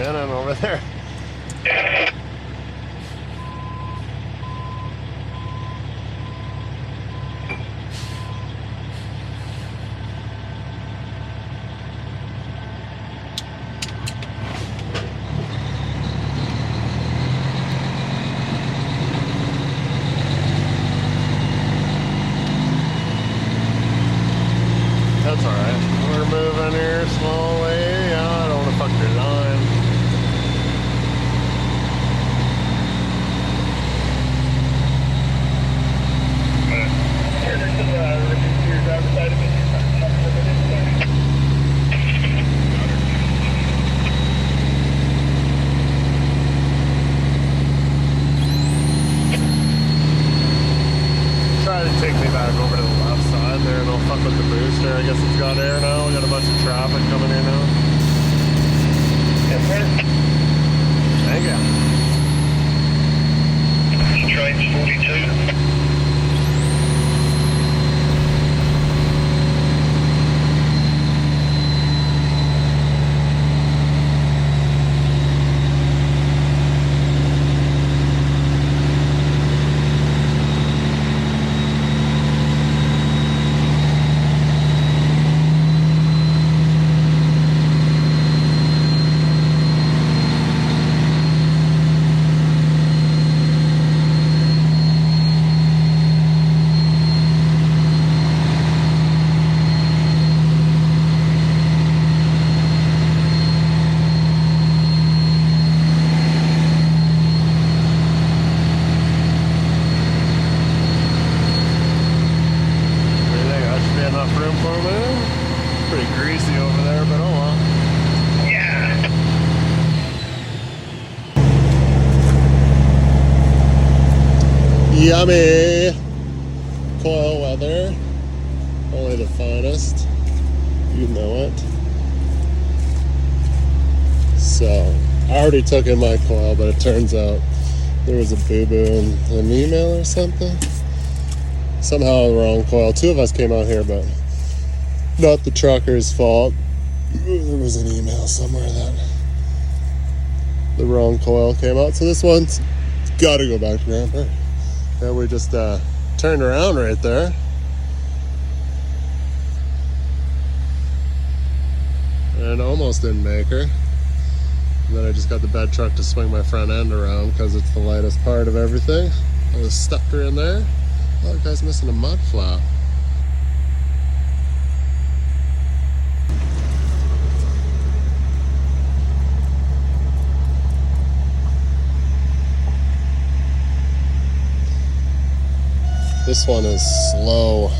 spinning over there. That's alright. We're moving here slowly. Yeah, I don't want to fuck your line. Try to take me back over to the left side there and I'll fuck with the booster. I guess it's got air now. We got a bunch of traffic coming in now. Yes, sir. Thank you. Train's 42. Yummy! Coil weather. Only the finest. You know it. So, I already took in my coil, but it turns out there was a boo-boo in an email or something. Somehow the wrong coil. Two of us came out here, but not the trucker's fault. There was an email somewhere that the wrong coil came out. So this one's gotta go back to Grandpa. Yeah, we just turned around right there. And almost didn't make her. And then I just got the bed truck to swing my front end around because it's the lightest part of everything. I was stuck her in there. Oh, that guy's missing a mud flap. This one is slow.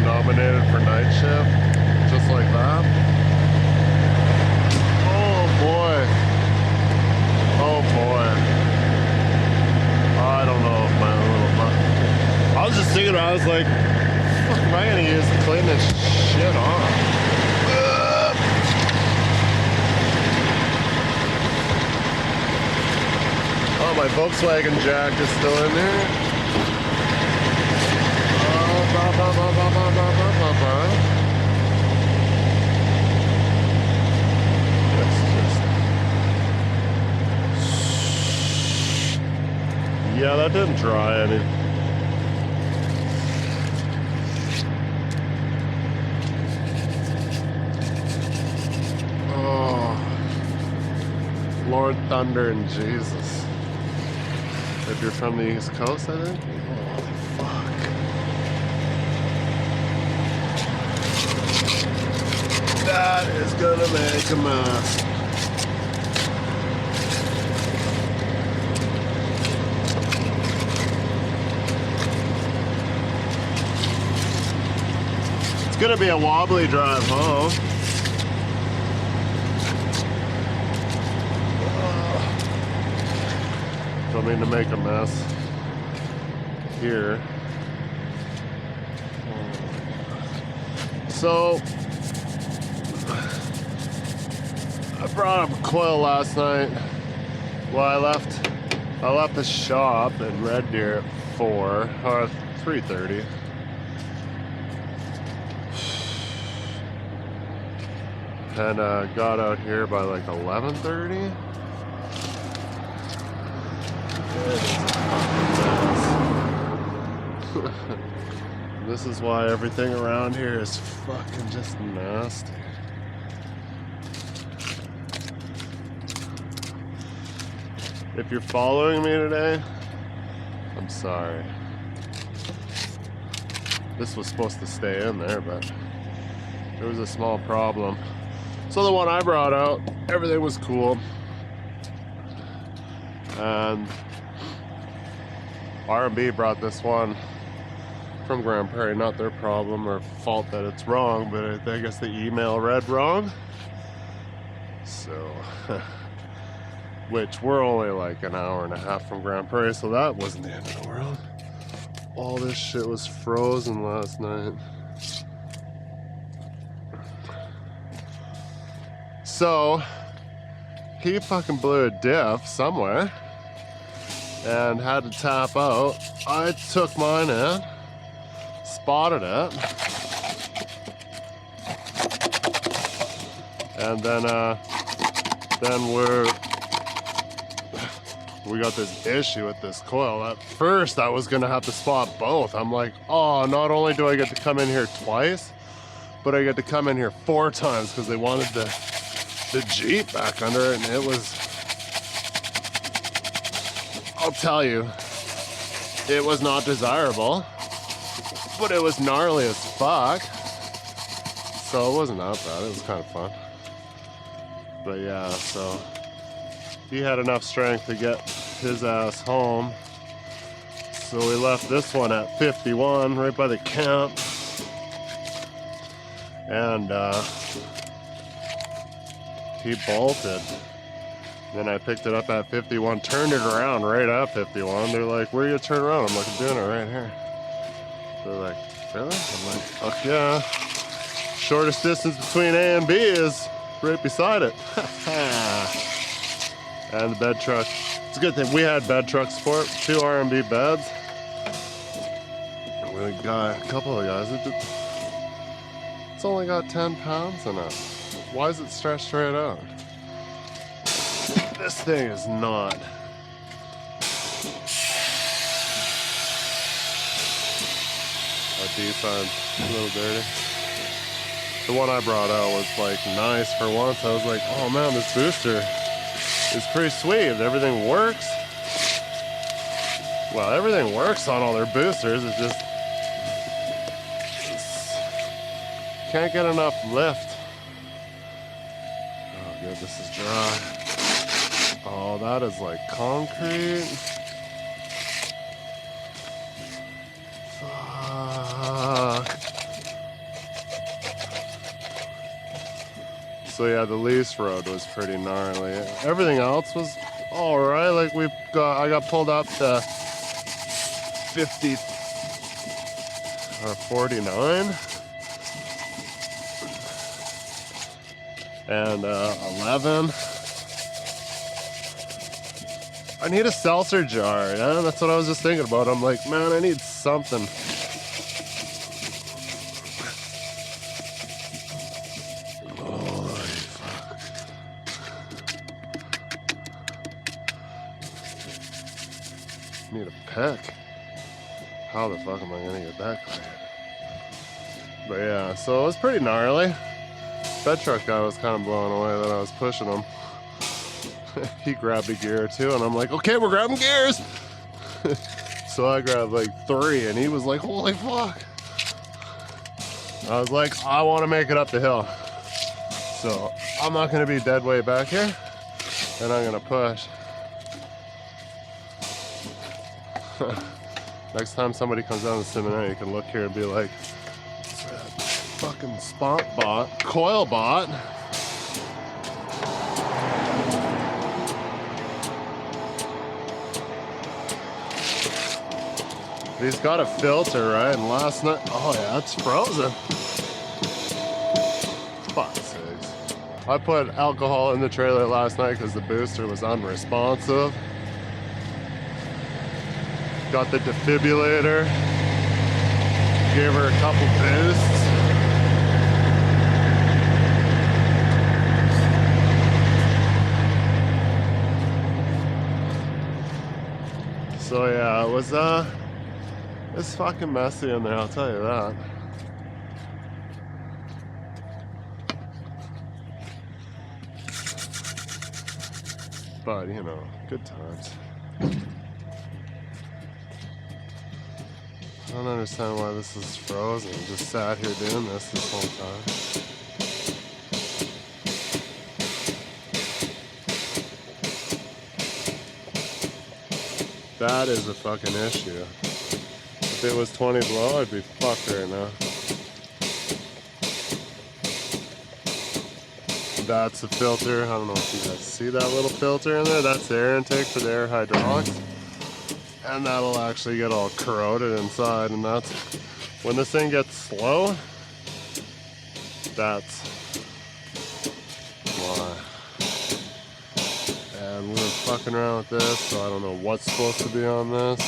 Nominated for night shift, just like that. Oh boy. Oh boy. I don't know if my little I was just thinking, I was like, what am I gonna use to clean this shit off? Oh, my Volkswagen jack is still in there. Yeah, that didn't dry any. Oh, Lord Thunder and Jesus. If you're from the East Coast, I think. Oh, fuck. That is gonna make a mess. gonna be a wobbly drive home. Don't mean to make a mess here. So I brought up Coil last night. Well, I left the shop in Red Deer at 4 or 3:30. And got out here by like 11:30. This is why everything around here is fucking just nasty. If you're following me today, I'm sorry. This was supposed to stay in there, but there was a small problem. So the one I brought out, everything was cool. And R&B brought this one from Grand Prairie, not their problem or fault that it's wrong, but I guess the email read wrong. So, which we're only like an hour and a half from Grand Prairie, so that wasn't the end of the world. All this shit was frozen last night. So, he fucking blew a diff somewhere and had to tap out. I took mine in, spotted it, and then we got this issue with this coil. At first, I was gonna have to spot both. I'm like, oh, not only do I get to come in here twice, but I get to come in here 4 times because they wanted the Jeep back under it, and it was, I'll tell you, it was not desirable, but it was gnarly as fuck. So it wasn't that bad, it was kind of fun. But yeah, so he had enough strength to get his ass home. So we left this one at 51, right by the camp. And he bolted. Then I picked it up at 51, turned it around right at 51. They're like, where are you turn around? I'm like, I'm doing it right here. They're like, really? I'm like, fuck yeah. Shortest distance between A and B is right beside it. And the bed truck. It's a good thing we had bed truck support, 2 R&B beds. We got a couple of guys. It's only got 10 pounds in it. Why is it stretched right out? This thing is not. Our D-side's a little dirty. The one I brought out was like nice for once. I was like, oh man, this booster is pretty sweet. Everything works. Well, everything works on all their boosters. It's just can't get enough lift. Oh, good, this is dry. Oh, that is like concrete. Fuck. So yeah, the lease road was pretty gnarly. Everything else was all right. Like I got pulled up to 50 or 49. And 11. I need a seltzer jar. Yeah, that's what I was just thinking about. I'm like, man, I need something. Holy fuck. Need a pick. How the fuck am I gonna get that cleared? But yeah, so it was pretty gnarly. Bed truck guy was kind of blown away that I was pushing him. He grabbed a gear or 2, and I'm like, okay, we're grabbing gears. So I grabbed like 3, and he was like, holy fuck. I was like, I want to make it up the hill. So I'm not going to be dead weight back here, and I'm going to push. Next time somebody comes down to Simonette, you can look here and be like, fucking spot bot, coil bot. He's got a filter, right? And last night, oh yeah, it's frozen. Fuck's sakes. I put alcohol in the trailer last night because the booster was unresponsive. Got the defibrillator. Gave her a couple boosts. So yeah, it was it's fucking messy in there, I'll tell you that. But you know, good times. I don't understand why this is frozen. I just sat here doing this whole time. That is a fucking issue. If it was 20 below, I'd be fucked right now. That's the filter. I don't know if you guys see that little filter in there. That's the air intake for the air hydraulics. And that'll actually get all corroded inside. And that's when this thing gets slow, that's why. And we were fucking around with this, so I don't know what's supposed to be on this.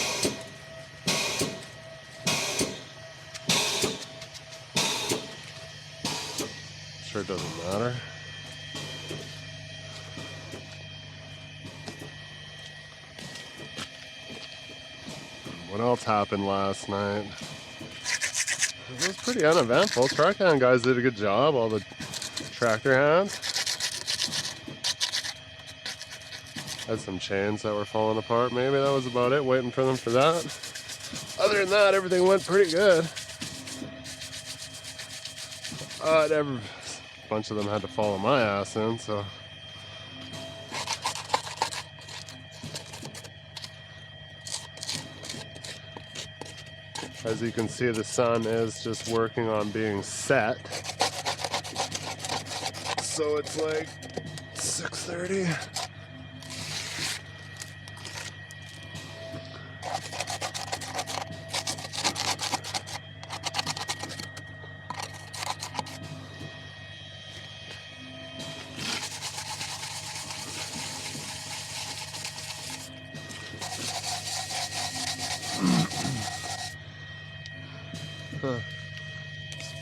Sure doesn't matter. What else happened last night? It was pretty uneventful. Trican guys did a good job, all the tractor hands. Had some chains that were falling apart. Maybe that was about it, waiting for them for that. Other than that, everything went pretty good. A bunch of them had to follow my ass in, so. As you can see, the sun is just working on being set. So it's like 6:30.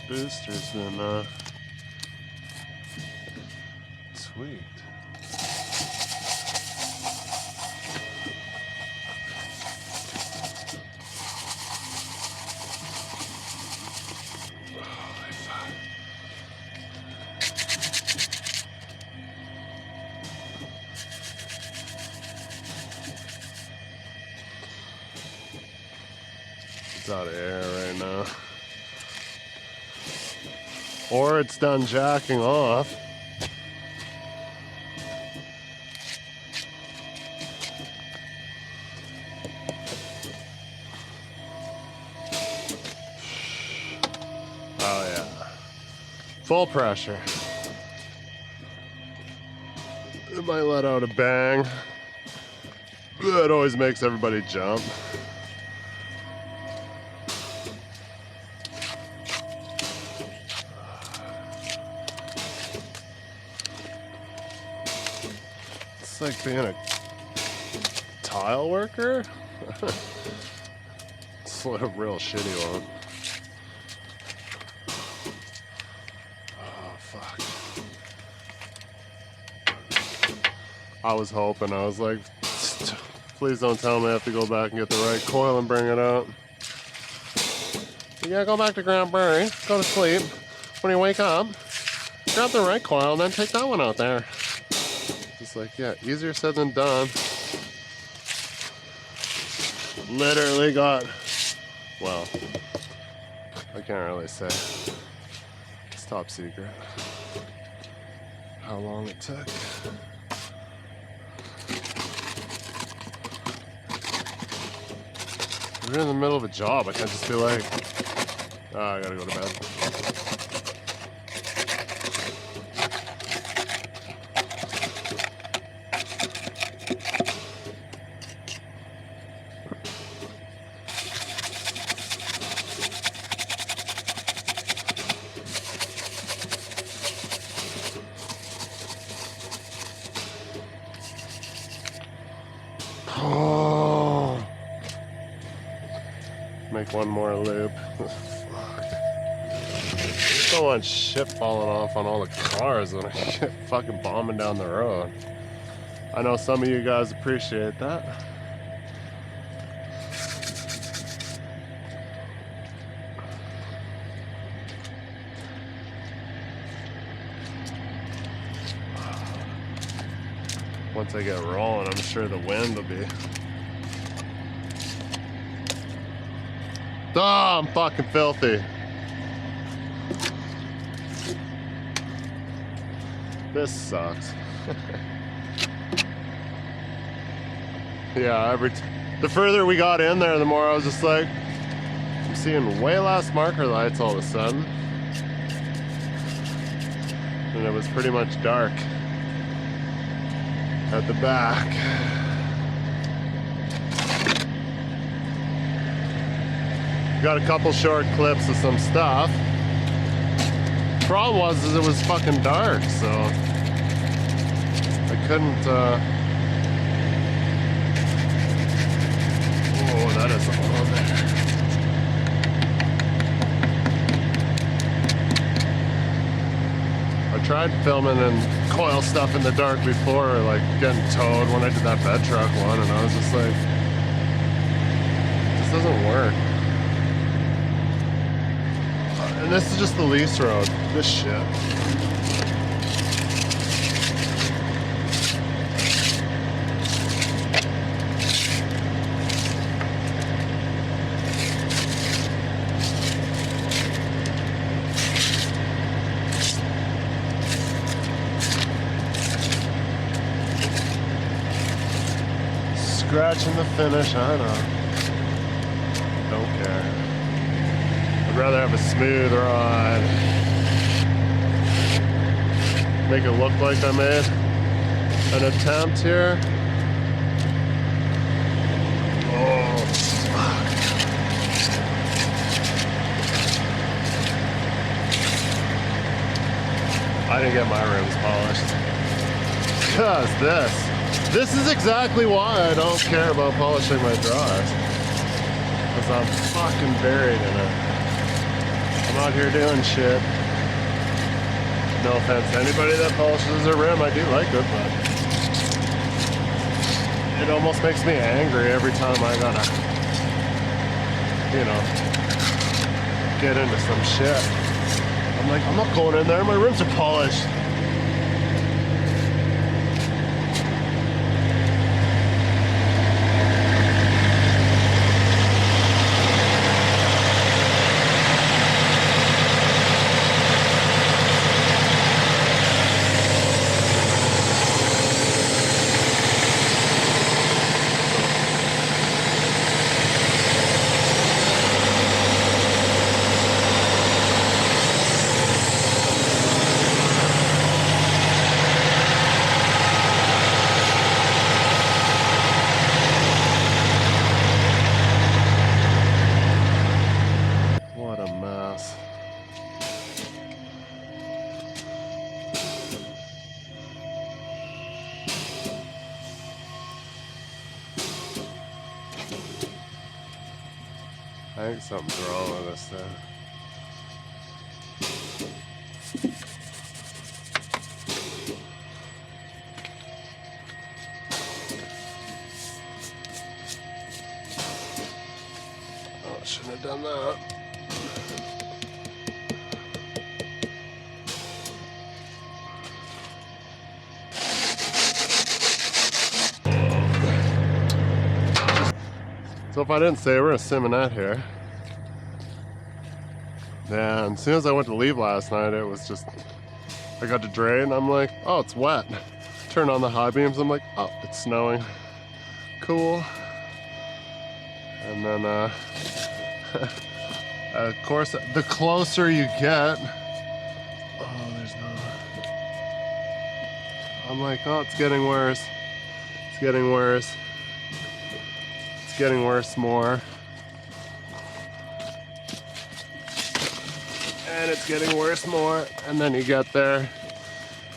This booster's been tweaked. Holy fuck. It's out of air right now. Or it's done jacking off. Oh yeah. Full pressure. It might let out a bang. It always makes everybody jump. It's like being a tile worker. It's a real shitty one. Oh, fuck. I was hoping, I was like, please don't tell me I have to go back and get the right coil and bring it out. You gotta go back to Grand Prairie, go to sleep. When you wake up, grab the right coil and then take that one out there. It's like, yeah, easier said than done. Literally got, well, I can't really say. It's top secret how long it took. We're in the middle of a job. I can't just be like, oh, I gotta go to bed. make one more loop. Fuck. I just don't want shit falling off on all the cars when I get fucking bombing down the road. I know some of you guys appreciate that. Once I get rolling, I'm sure the wind will be. Oh, I'm fucking filthy. This sucks. Yeah, the further we got in there, the more I was just like, I'm seeing way less marker lights all of a sudden. And it was pretty much dark at the back. Got a couple short clips of some stuff. Problem was it was fucking dark, so I couldn't oh, that is on there. I tried filming and coil stuff in the dark before, like getting towed when I did that bed truck one, and I was just like, this doesn't work. And this is just the lease road. This shit. Scratching the finish, I know. Don't care. I'd rather have a smooth ride. Make it look like I made an attempt here. Oh, fuck. I didn't get my rims polished. Cause this is exactly why I don't care about polishing my drives. Cause I'm fucking buried in it. I'm out here doing shit. No offense to anybody that polishes their rim, I do like it, but it almost makes me angry every time I gotta, you know, get into some shit. I'm like, I'm not going in there, my rims are polished. I think something's wrong with this thing. Oh, I shouldn't have done that. So if I didn't say, we're in Simonette here. And as soon as I went to leave last night, it was just, I got to drain, I'm like, oh, it's wet. Turn on the high beams, I'm like, oh, it's snowing. Cool. And then, of course, the closer you get, oh, there's no, I'm like, oh, it's getting worse. It's getting worse. It's getting worse more. And it's getting worse more, and then you get there,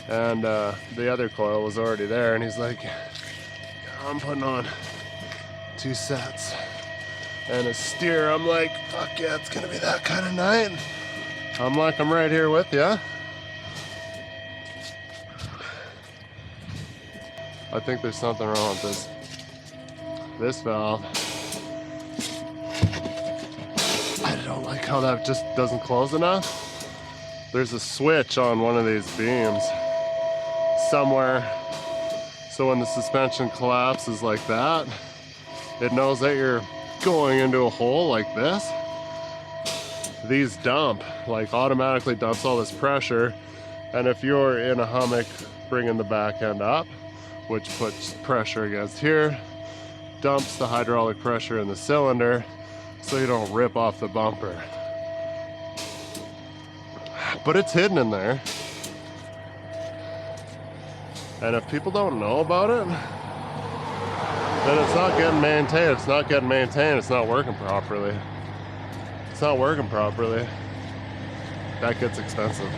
and the other coil was already there, and he's like, I'm putting on 2 sets. and a steer, I'm like, fuck yeah, it's gonna be that kind of night. I'm like, I'm right here with you. I think there's something wrong with this valve. I don't like how that just doesn't close enough. There's a switch on one of these beams somewhere. So when the suspension collapses like that, it knows that you're going into a hole like this. These dump, like automatically dumps all this pressure. And if you're in a hummock bringing the back end up, which puts pressure against here, dumps the hydraulic pressure in the cylinder so you don't rip off the bumper. But it's hidden in there. And if people don't know about it, then it's not getting maintained. It's not getting maintained. It's not working properly. It's not working properly. That gets expensive.